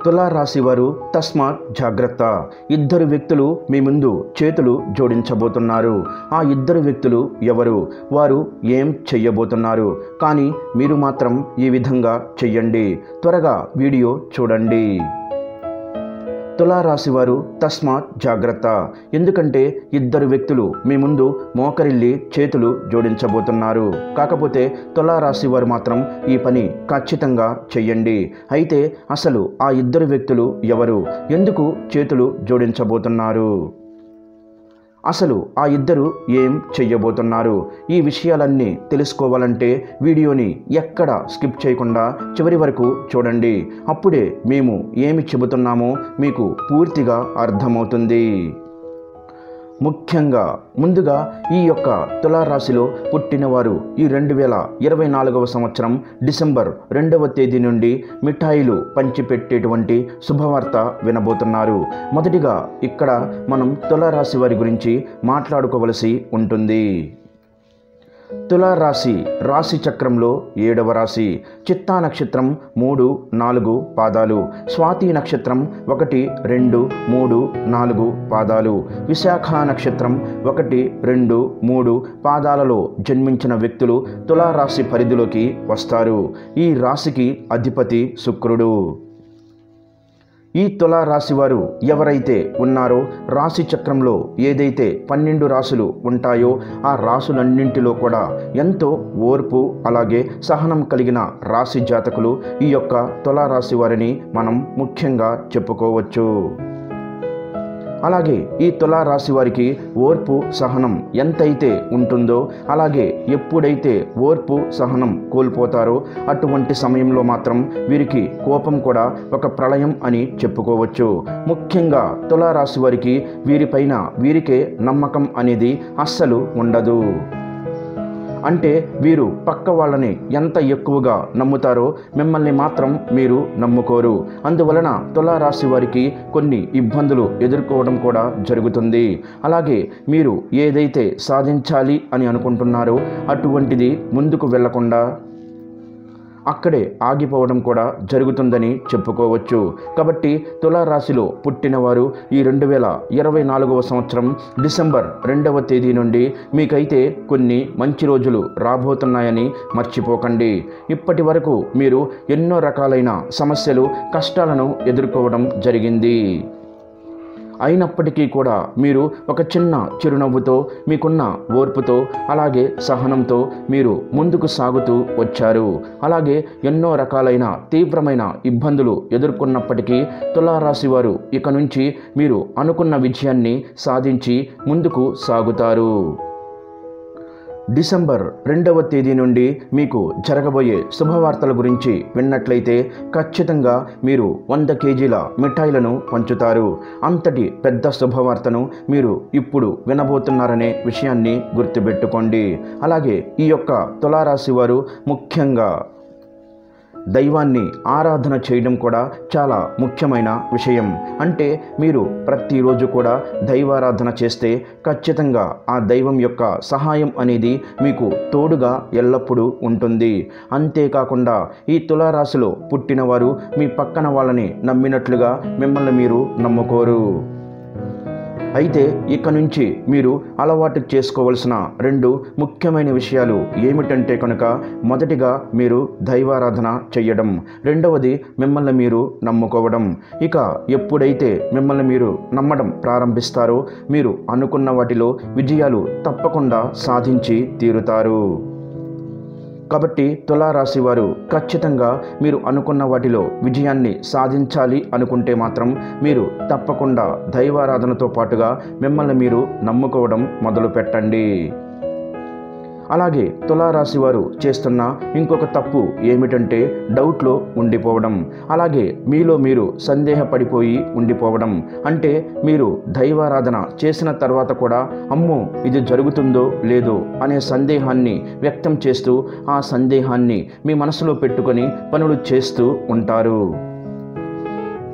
తులా రాశి వారు తస్మాత్ జాగ్రత్త. ఇద్దరు వ్యక్తులు మీ ముందు చేతులు జోడించబోతున్నారు. ఆ ఇద్దరు వ్యక్తులు ఎవరు, వారు ఏం చెయ్యబోతున్నారు, కానీ మీరు మాత్రం ఈ విధంగా చెయ్యండి. త్వరగా వీడియో చూడండి. తులారాశి వారు తస్మాత్ జాగ్రత్త. ఎందుకంటే ఇద్దరు వ్యక్తులు మీ ముందు మోకరిల్లి చేతులు జోడించబోతున్నారు. కాకపోతే తులారాశి వారు మాత్రం ఈ పని ఖచ్చితంగా చెయ్యండి. అయితే అసలు ఆ ఇద్దరు వ్యక్తులు ఎవరు, ఎందుకు చేతులు జోడించబోతున్నారు, అసలు ఆ ఇద్దరు ఏం చెయ్యబోతున్నారు, ఈ విషయాలన్నీ తెలుసుకోవాలంటే వీడియోని ఎక్కడ స్కిప్ చేయకుండా చివరి వరకు చూడండి. అప్పుడే మేము ఏమి చెబుతున్నామో మీకు పూర్తిగా అర్థమవుతుంది. ముఖ్యంగా ముందుగా ఈ యొక్క తులారాశిలో పుట్టినవారు ఈ 2024వ సంవత్సరం డిసెంబర్ 2వ తేదీ నుండి మిఠాయిలు పంచిపెట్టేటువంటి శుభవార్త వినబోతున్నారు. మొదటిగా ఇక్కడ మనం తులారాశి వారి గురించి మాట్లాడుకోవలసి ఉంటుంది. తులారాశి రాశి చక్రంలో 7వ రాశి. చిత్తా నక్షత్రం 3, 4 పాదాలు, స్వాతి నక్షత్రం 1, 2, 3, 4 పాదాలు, విశాఖ నక్షత్రం 1, 2, 3 పాదాలలో జన్మించిన వ్యక్తులు తులారాశి పరిధిలోకి వస్తారు. ఈ రాశికి అధిపతి శుక్రుడు. ఈ తులారాశి వారు ఎవరైతే ఉన్నారో, రాశి చక్రంలో ఏదైతే 12 రాశులు ఉంటాయో ఆ రాశులన్నింటిలో కూడా ఎంతో ఓర్పు అలాగే సహనం కలిగిన రాశి జాతకులు ఈ యొక్క తులారాశి వారిని మనం ముఖ్యంగా చెప్పుకోవచ్చు. అలాగే ఈ తులారాశి వారికి ఓర్పు సహనం ఎంతైతే ఉంటుందో, అలాగే ఎప్పుడైతే ఓర్పు సహనం కోల్పోతారో అటువంటి సమయంలో మాత్రం వీరికి కోపం కూడా ఒక ప్రళయం అని చెప్పుకోవచ్చు. ముఖ్యంగా తులారాశి వారికి వీరిపైన వీరికే నమ్మకం అనేది అస్సలు ఉండదు. అంటే వీరు పక్క వాళ్ళని ఎంత ఎక్కువగా నమ్ముతారో మిమ్మల్ని మాత్రం మీరు నమ్ముకోరు. అందువలన తులారాశి వారికి కొన్ని ఇబ్బందులు ఎదుర్కోవడం కూడా జరుగుతుంది. అలాగే మీరు ఏదైతే సాధించాలి అని అనుకుంటున్నారో అటువంటిది ముందుకు వెళ్లకుండా అక్కడే ఆగిపోవడం కూడా జరుగుతుందని చెప్పుకోవచ్చు. కాబట్టి తులారాశిలో పుట్టినవారు ఈ 2024వ సంవత్సరం డిసెంబర్ 2వ తేదీ నుండి మీకైతే కొన్ని మంచి రోజులు రాబోతున్నాయని మర్చిపోకండి. ఇప్పటి వరకు మీరు ఎన్నో రకాలైన సమస్యలు, కష్టాలను ఎదుర్కోవడం జరిగింది. అయినప్పటికీ కూడా మీరు ఒక చిన్న చిరునవ్వుతో, మీకున్న ఓర్పుతో అలాగే సహనంతో మీరు ముందుకు సాగుతూ వచ్చారు. అలాగే ఎన్నో రకాలైన తీవ్రమైన ఇబ్బందులు ఎదుర్కొన్నప్పటికీ తులారాశి వారు ఇక నుంచి మీరు అనుకున్న విజయాన్ని సాధించి ముందుకు సాగుతారు. డిసెంబర్ 2వ తేదీ నుండి మీకు జరగబోయే శుభవార్తల గురించి విన్నట్లయితే ఖచ్చితంగా మీరు 100 కేజీల మిఠాయిలను పంచుతారు. అంతటి పెద్ద శుభవార్తను మీరు ఇప్పుడు వినబోతున్నారనే విషయాన్ని గుర్తుపెట్టుకోండి. అలాగే ఈ యొక్క తులారాశి వారు ముఖ్యంగా దైవాన్ని ఆరాధన చేయడం కూడా చాలా ముఖ్యమైన విషయం. అంటే మీరు ప్రతిరోజు కూడా దైవారాధన చేస్తే ఖచ్చితంగా ఆ దైవం యొక్క సహాయం అనేది మీకు తోడుగా ఎల్లప్పుడూ ఉంటుంది. అంతేకాకుండా ఈ తులారాశిలో పుట్టినవారు మీ పక్కన వాళ్ళని నమ్మినట్లుగా మిమ్మల్ని మీరు నమ్ముకోరు. అయితే ఇక నుంచి మీరు అలవాటు చేసుకోవలసిన 2 ముఖ్యమైన విషయాలు ఏమిటంటే కనుక, మొదటిగా మీరు దైవారాధన చెయ్యడం, రెండవది మిమ్మల్ని మీరు నమ్ముకోవడం. ఇక ఎప్పుడైతే మిమ్మల్ని మీరు నమ్మడం ప్రారంభిస్తారో మీరు అనుకున్న వాటిలో విజయాలు తప్పకుండా సాధించి తీరుతారు. కాబట్టి తులారాశి వారు ఖచ్చితంగా మీరు అనుకున్న వాటిలో విజయాన్ని సాధించాలి అనుకుంటే మాత్రం మీరు తప్పకుండా దైవారాధనతో పాటుగా మిమ్మల్ని మీరు నమ్ముకోవడం మొదలు పెట్టండి. అలాగే తులారాశి వారు చేస్తున్న ఇంకొక తప్పు ఏమిటంటే డౌట్లో ఉండిపోవడం, అలాగే మీలో మీరు సందేహపడిపోయి ఉండిపోవడం. అంటే మీరు దైవారాధన చేసిన తర్వాత కూడా అమ్మో ఇది జరుగుతుందో లేదో అనే సందేహాన్ని వ్యక్తం చేస్తూ ఆ సందేహాన్ని మీ మనసులో పెట్టుకొని పనులు చేస్తూ ఉంటారు.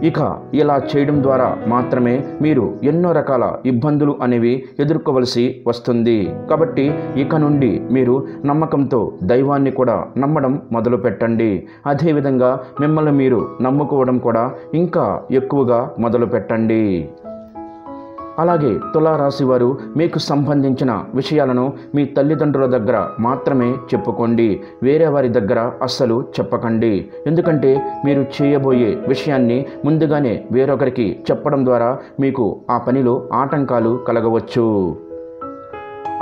ఇక ఇలా చేయడం ద్వారా మాత్రమే మీరు ఎన్నో రకాల ఇబ్బందులు అనేవి ఎదుర్కోవలసి వస్తుంది. కాబట్టి ఇక నుండి మీరు నమ్మకంతో దైవాన్ని కూడా నమ్మడం మొదలు పెట్టండి. అదేవిధంగా మిమ్మల్ని మీరు నమ్ముకోవడం కూడా ఇంకా ఎక్కువగా మొదలు పెట్టండి. అలాగే తులారాశి వారు మీకు సంబంధించిన విషయాలను మీ తల్లిదండ్రుల దగ్గర మాత్రమే చెప్పుకోండి. వేరే వారి దగ్గర అస్సలు చెప్పకండి. ఎందుకంటే మీరు చేయబోయే విషయాన్ని ముందుగానే వేరొకరికి చెప్పడం ద్వారా మీకు ఆ పనిలో ఆటంకాలు కలగవచ్చు.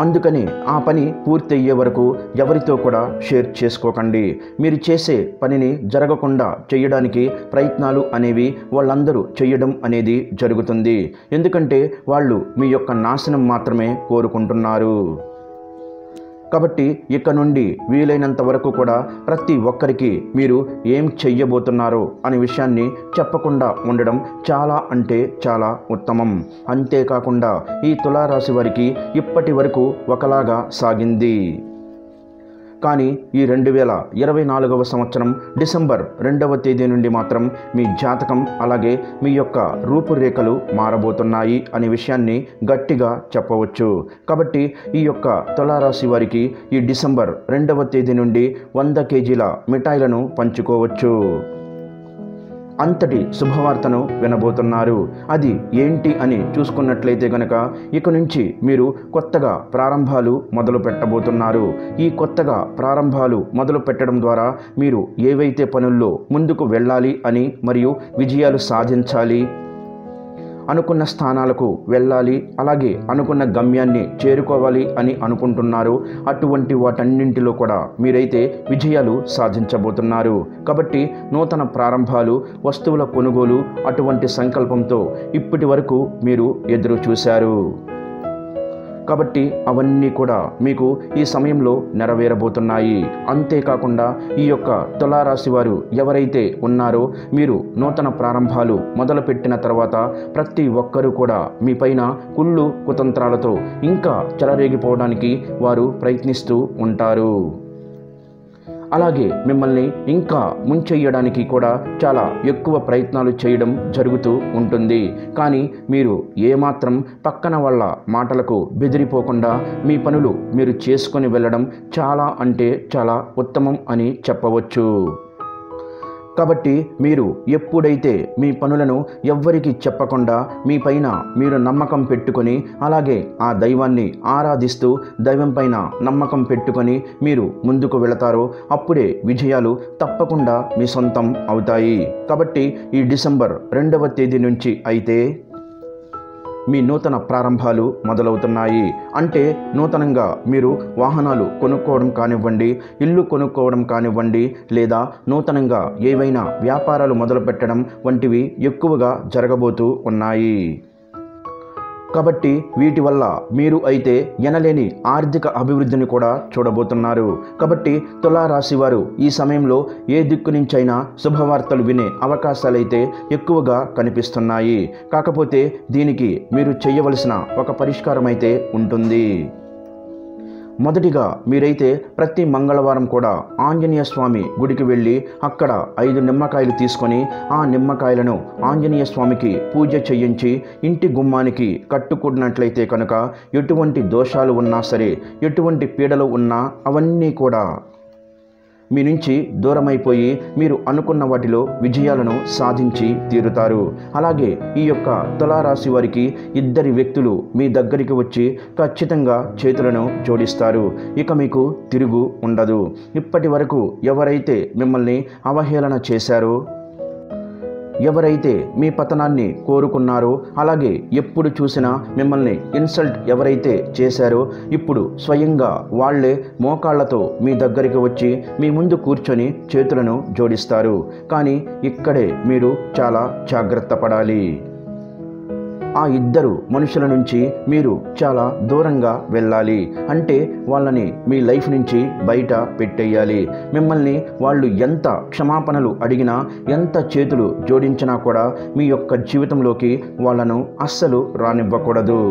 అందుకని ఆ పని పూర్తయ్యే వరకు ఎవరితో కూడా షేర్ చేసుకోకండి. మీరు చేసే పనిని జరగకుండా చేయడానికి ప్రయత్నాలు అనేవి వాళ్ళందరూ చేయడం అనేది జరుగుతుంది. ఎందుకంటే వాళ్ళు మీ యొక్క నాశనం మాత్రమే కోరుకుంటున్నారు. కాబట్టి ఇక నుండి వీలైనంత వరకు కూడా ప్రతి ఒక్కరికి మీరు ఏం చెయ్యబోతున్నారో అనే విషయాన్ని చెప్పకుండా ఉండడం చాలా అంటే చాలా ఉత్తమం. అంతేకాకుండా ఈ తులారాశి వారికి ఇప్పటి వరకు ఒకలాగా సాగింది. కానీ ఈ 2024వ సంవత్సరం డిసెంబర్ 2వ తేదీ నుండి మాత్రం మీ జాతకం అలాగే మీ యొక్క రూపురేఖలు మారబోతున్నాయి అనే విషయాన్ని గట్టిగా చెప్పవచ్చు. కాబట్టి ఈ యొక్క తులారాశి వారికి ఈ డిసెంబర్ 2వ తేదీ నుండి 100 కేజీల మిఠాయిలను పంచుకోవచ్చు. అంతటి శుభవార్తను వినబోతున్నారు. అది ఏంటి అని చూసుకున్నట్లయితే గనక ఇక నుంచి మీరు కొత్తగా ప్రారంభాలు మొదలు పెట్టబోతున్నారు. ఈ కొత్తగా ప్రారంభాలు మొదలు పెట్టడం ద్వారా మీరు ఏవైతే పనుల్లో ముందుకు వెళ్ళాలి అని మరియు విజయాలు సాధించాలి, అనుకున్న స్థానాలకు వెళ్ళాలి, అలాగే అనుకున్న గమ్యాన్ని చేరుకోవాలి అని అనుకుంటున్నారు, అటువంటి వాటన్నింటిలో కూడా మీరైతే విజయాలు సాధించబోతున్నారు. కాబట్టి నూతన ప్రారంభాలు, వస్తువుల కొనుగోలు అటువంటి సంకల్పంతో ఇప్పటి వరకు మీరు ఎదురు చూశారు. కాబట్టి అవన్నీ కూడా మీకు ఈ సమయంలో నెరవేరబోతున్నాయి. అంతేకాకుండా ఈ యొక్క తులారాశి వారు ఎవరైతే ఉన్నారో మీరు నూతన ప్రారంభాలు మొదలుపెట్టిన తర్వాత ప్రతి ఒక్కరూ కూడా మీ పైన కుళ్ళు కుతంత్రాలతో ఇంకా చెలరేగిపోవడానికి వారు ప్రయత్నిస్తూ ఉంటారు. అలాగే మిమ్మల్ని ఇంకా ముంచెయ్యడానికి కూడా చాలా ఎక్కువ ప్రయత్నాలు చేయడం జరుగుతూ ఉంటుంది. కానీ మీరు ఏమాత్రం పక్కన వాళ్ళ మాటలకు బెదిరిపోకుండా మీ పనులు మీరు చేసుకొని వెళ్ళడం చాలా అంటే చాలా ఉత్తమం అని చెప్పవచ్చు. కాబట్టి మీరు ఎప్పుడైతే మీ పనులను ఎవ్వరికి చెప్పకుండా మీ పైన మీరు నమ్మకం పెట్టుకొని అలాగే ఆ దైవాన్ని ఆరాధిస్తూ దైవం పైన నమ్మకం పెట్టుకొని మీరు ముందుకు వెళతారో అప్పుడే విజయాలు తప్పకుండా మీ సొంతం అవుతాయి. కాబట్టి ఈ డిసెంబర్ 2వ తేదీ నుంచి అయితే మీ నూతన ప్రారంభాలు మొదలవుతున్నాయి. అంటే నూతనంగా మీరు వాహనాలు కొనుక్కోవడం కానివ్వండి, ఇల్లు కొనుక్కోవడం కానివ్వండి, లేదా నూతనంగా ఏవైనా వ్యాపారాలు మొదలుపెట్టడం వంటివి ఎక్కువగా జరగబోతూ ఉన్నాయి. కాబట్టి వీటి వల్ల మీరు అయితే ఎనలేని ఆర్థిక అభివృద్ధిని కూడా చూడబోతున్నారు. కాబట్టి తులారాశి వారు ఈ సమయంలో ఏ దిక్కు నుంచైనా శుభవార్తలు వినే అవకాశాలైతే ఎక్కువగా కనిపిస్తున్నాయి. కాకపోతే దీనికి మీరు చేయవలసిన ఒక పరిష్కారం అయితే ఉంటుంది. మొదటిగా మీరైతే ప్రతి మంగళవారం కూడా ఆంజనేయ స్వామి గుడికి వెళ్ళి అక్కడ 5 నిమ్మకాయలు తీసుకొని ఆ నిమ్మకాయలను ఆంజనేయ స్వామికి పూజ చేయించి ఇంటి గుమ్మానికి కట్టుకున్నట్లయితే కనుక ఎటువంటి దోషాలు ఉన్నా సరే, ఎటువంటి పీడలు ఉన్నా అవన్నీ కూడా మీ నుంచి దూరమైపోయి మీరు అనుకున్న వాటిలో విజయాలను సాధించి తీరుతారు. అలాగే ఈ యొక్క తులారాశి వారికి 2 వ్యక్తులు మీ దగ్గరికి వచ్చి ఖచ్చితంగా చేతులను జోడిస్తారు. ఇక మీకు తిరుగు ఉండదు. ఇప్పటి వరకు ఎవరైతే మిమ్మల్ని అవహేళన చేశారో, ఎవరైతే మీ పతనాన్ని కోరుకున్నారో, అలాగే ఎప్పుడు చూసినా మిమ్మల్ని ఇన్సల్ట్ ఎవరైతే చేశారో ఇప్పుడు స్వయంగా వాళ్ళే మోకాళ్లతో మీ దగ్గరికి వచ్చి మీ ముందు కూర్చొని చేతులను జోడిస్తారు. కానీ ఇక్కడే మీరు చాలా జాగ్రత్త పడాలి. ఆ 2 మనుషుల నుంచి మీరు చాలా దూరంగా వెళ్ళాలి. అంటే వాళ్ళని మీ లైఫ్ నుంచి బయట పెట్టేయాలి. మిమ్మల్ని వాళ్ళు ఎంత క్షమాపణలు అడిగినా, ఎంత చేతులు జోడించినా కూడా మీ యొక్క జీవితంలోకి వాళ్ళను అస్సలు రానివ్వకూడదు.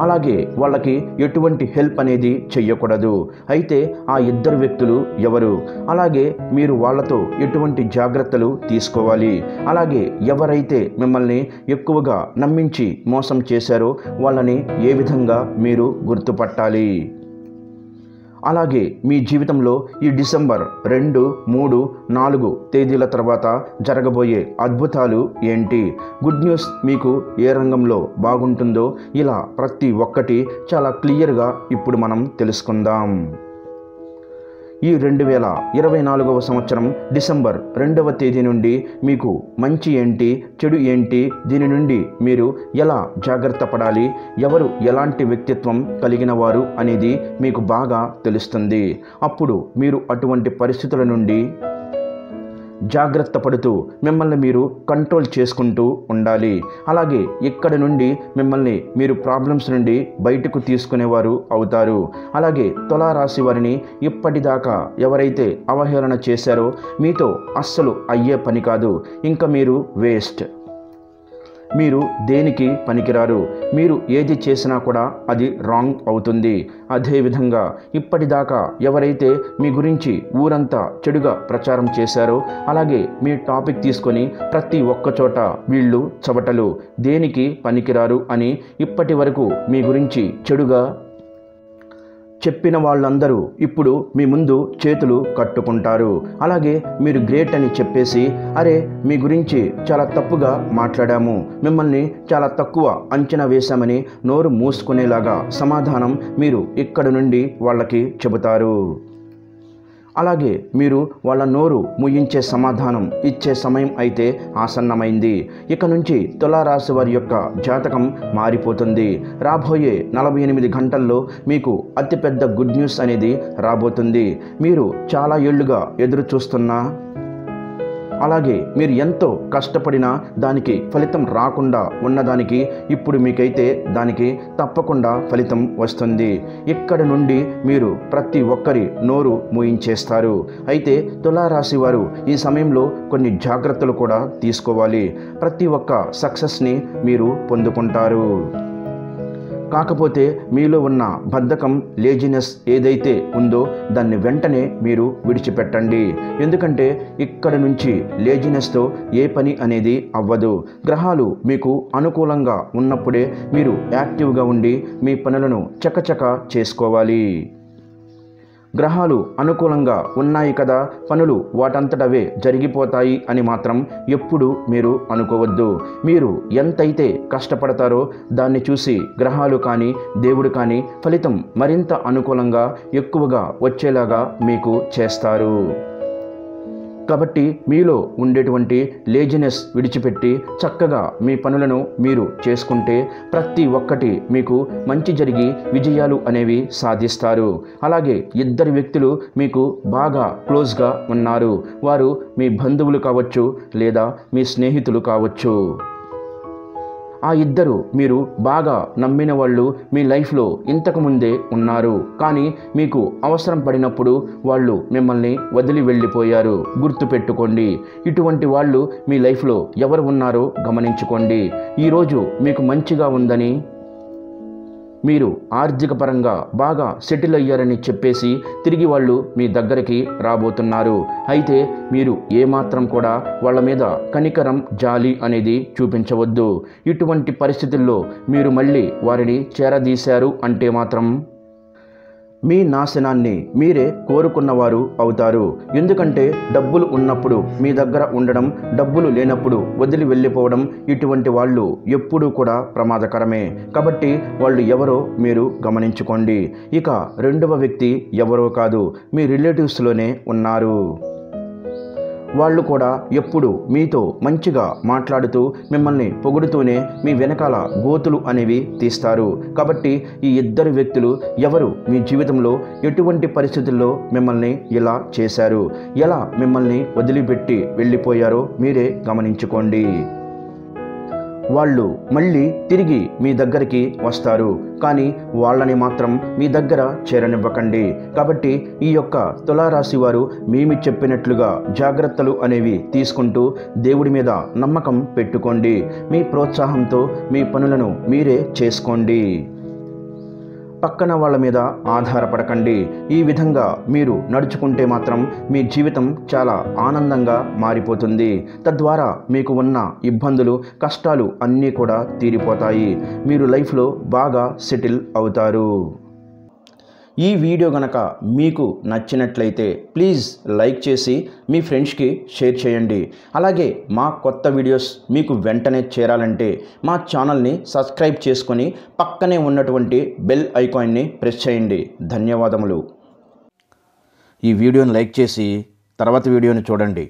అలాగే వాళ్ళకి ఎటువంటి హెల్ప్ అనేది చెయ్యకూడదు. అయితే ఆ ఇద్దరు వ్యక్తులు ఎవరు, అలాగే మీరు వాళ్ళతో ఎటువంటి జాగ్రత్తలు తీసుకోవాలి, అలాగే ఎవరైతే మిమ్మల్ని ఎక్కువగా నమ్మించి మోసం చేశారో వాళ్ళని ఏ విధంగా మీరు గుర్తుపట్టాలి, అలాగే మీ జీవితంలో ఈ డిసెంబర్ 2, 3, 4 తేదీల తర్వాత జరగబోయే అద్భుతాలు ఏంటి, గుడ్ న్యూస్ మీకు ఏ రంగంలో బాగుంటుందో ఇలా ప్రతి ఒక్కటి చాలా క్లియర్గా ఇప్పుడు మనం తెలుసుకుందాం. ఈ 2024వ సంవత్సరం డిసెంబర్ 2వ తేదీ నుండి మీకు మంచి ఏంటి, చెడు ఏంటి, దీని నుండి మీరు ఎలా జాగ్రత్త పడాలి, ఎవరు ఎలాంటి వ్యక్తిత్వం కలిగిన వారు అనేది మీకు బాగా తెలుస్తుంది. అప్పుడు మీరు అటువంటి పరిస్థితుల నుండి జాగ్రత్త పడుతూ మిమ్మల్ని మీరు కంట్రోల్ చేసుకుంటూ ఉండాలి. అలాగే ఇక్కడ నుండి మిమ్మల్ని మీరు ప్రాబ్లమ్స్ నుండి బయటకు తీసుకునేవారు అవుతారు. అలాగే తులారాశి వారిని ఇప్పటిదాకా ఎవరైతే అవహేళన చేశారో మీతో అస్సలు అయ్యే పని కాదు. ఇంకా మీరు వేస్ట్, మీరు దేనికి పనికిరారు, మీరు ఏది చేసినా కూడా అది రాంగ్ అవుతుంది. అదేవిధంగా ఇప్పటిదాకా ఎవరైతే మీ గురించి ఊరంతా చెడుగా ప్రచారం చేశారో, అలాగే మీ టాపిక్ తీసుకొని ప్రతి ఒక్క చోట వీళ్ళు చవటలు, దేనికి పనికిరారు అని ఇప్పటి వరకు మీ గురించి చెడుగా చెప్పిన వాళ్ళందరూ ఇప్పుడు మీ ముందు చేతులు కట్టుకుంటారు. అలాగే మీరు గ్రేట్ అని చెప్పేసి, అరే మీ గురించి చాలా తప్పుగా మాట్లాడాము, మిమ్మల్ని చాలా తక్కువ అంచనా వేశామని నోరు మూసుకునేలాగా సమాధానం మీరు ఇక్కడ నుండి వాళ్ళకి చెబుతారు. అలాగే మీరు వాళ్ళ నోరు ముయించే సమాధానం ఇచ్చే సమయం అయితే ఆసన్నమైంది. ఇక నుంచి తులారాశి వారి యొక్క జాతకం మారిపోతుంది. రాబోయే 48 గంటల్లో మీకు అతిపెద్ద గుడ్ న్యూస్ అనేది రాబోతుంది. మీరు చాలా ఏళ్లుగా ఎదురు చూస్తున్నా, అలాగే మీరు ఎంతో కష్టపడినా దానికి ఫలితం రాకుండా ఉన్నదానికి ఇప్పుడు మీకైతే దానికి తప్పకుండా ఫలితం వస్తుంది. ఇక్కడ నుండి మీరు ప్రతి ఒక్కరి నోరు మూయించేస్తారు. అయితే తులారాశి వారు ఈ సమయంలో కొన్ని జాగ్రత్తలు కూడా తీసుకోవాలి. ప్రతి ఒక్క సక్సెస్ని మీరు పొందుకుంటారు. కాకపోతే మీలో ఉన్న బద్ధకం, లేజినెస్ ఏదైతే ఉందో దాన్ని వెంటనే మీరు విడిచిపెట్టండి. ఎందుకంటే ఇక్కడ నుంచి లేజినెస్తో ఏ పని అనేది అవ్వదు. గ్రహాలు మీకు అనుకూలంగా ఉన్నప్పుడే మీరు యాక్టివ్గా ఉండి మీ పనులను చకచక చేసుకోవాలి. గ్రహాలు అనుకూలంగా ఉన్నాయి కదా, పనులు వాటంతటవే జరిగిపోతాయి అని మాత్రం ఎప్పుడు మీరు అనుకోవద్దు. మీరు ఎంతైతే కష్టపడతారో దాన్ని చూసి గ్రహాలు కానీ దేవుడు కానీ ఫలితం మరింత అనుకూలంగా ఎక్కువగా వచ్చేలాగా మీకు చేస్తారు. కాబట్టి మీలో ఉండేటువంటి లేజినెస్ విడిచిపెట్టి చక్కగా మీ పనులను మీరు చేసుకుంటే ప్రతి ఒక్కటి మీకు మంచి జరిగి విజయాలు అనేవి సాధిస్తారు. అలాగే ఇద్దరు వ్యక్తులు మీకు బాగా క్లోజ్గా ఉన్నారు. వారు మీ బంధువులు కావచ్చు లేదా మీ స్నేహితులు కావచ్చు. ఆ ఇద్దరు మీరు బాగా నమ్మిన వాళ్ళు మీ లైఫ్లో ఇంతకుముందే ఉన్నారు. కానీ మీకు అవసరం పడినప్పుడు వాళ్ళు మిమ్మల్ని వదిలి వెళ్ళిపోయారు. గుర్తుపెట్టుకోండి, ఇటువంటి వాళ్ళు మీ లైఫ్లో ఎవరు ఉన్నారో గమనించుకోండి. ఈరోజు మీకు మంచిగా ఉందని, మీరు ఆర్థిక పరంగా బాగా సెటిల్ అయ్యారని చెప్పేసి తిరిగి వాళ్ళు మీ దగ్గరికి రాబోతున్నారు. అయితే మీరు ఏమాత్రం కూడా వాళ్ళ మీద కనికరం, జాలి అనేది చూపించవద్దు. ఇటువంటి పరిస్థితుల్లో మీరు మళ్ళీ వారిని చేరదీశారు అంటే మాత్రం మీ నాశనాన్ని మీరే కోరుకున్నవారు అవుతారు. ఎందుకంటే డబ్బులు ఉన్నప్పుడు మీ దగ్గర ఉండడం, డబ్బులు లేనప్పుడు వదిలి వెళ్ళిపోవడం, ఇటువంటి వాళ్ళు ఎప్పుడూ కూడా ప్రమాదకరమే. కాబట్టి వాళ్ళు ఎవరో మీరు గమనించుకోండి. ఇక రెండవ వ్యక్తి ఎవరో కాదు, మీ రిలేటివ్స్లోనే ఉన్నారు. వాళ్ళు కూడా ఎప్పుడు మీతో మంచిగా మాట్లాడుతూ మిమ్మల్ని పొగుడుతూనే మీ వెనకాల గోతులు అనేవి తీస్తారు. కాబట్టి ఈ ఇద్దరు వ్యక్తులు ఎవరు మీ జీవితంలో ఎటువంటి పరిస్థితుల్లో మిమ్మల్ని ఇలా చేశారు, ఎలా మిమ్మల్ని వదిలిపెట్టి వెళ్ళిపోయారో మీరే గమనించుకోండి. వాళ్ళు మళ్ళీ తిరిగి మీ దగ్గరికి వస్తారు, కానీ వాళ్ళని మాత్రం మీ దగ్గర చేరనివ్వకండి. కాబట్టి ఈ యొక్క తులారాశి వారు మేము చెప్పినట్లుగా జాగ్రత్తలు అనేవి తీసుకుంటూ దేవుడి మీద నమ్మకం పెట్టుకోండి. మీ ప్రోత్సాహంతో మీ పనులను మీరే చేసుకోండి. పక్కన వాళ్ళ మీద ఆధారపడకండి. ఈ విధంగా మీరు నడుచుకుంటే మాత్రం మీ జీవితం చాలా ఆనందంగా మారిపోతుంది. తద్వారా మీకు ఉన్న ఇబ్బందులు, కష్టాలు అన్నీ కూడా తీరిపోతాయి. మీరు లైఫ్లో బాగా సెటిల్ అవుతారు. ఈ వీడియో గనక మీకు నచ్చినట్లయితే ప్లీజ్ లైక్ చేసి మీ ఫ్రెండ్స్కి షేర్ చేయండి. అలాగే మా కొత్త వీడియోస్ మీకు వెంటనే చేరాలంటే మా ఛానల్ని సబ్స్క్రైబ్ చేసుకొని పక్కనే ఉన్నటువంటి బెల్ ఐకాన్ని ప్రెస్ చేయండి. ధన్యవాదములు. ఈ వీడియోని లైక్ చేసి తర్వాత వీడియోని చూడండి.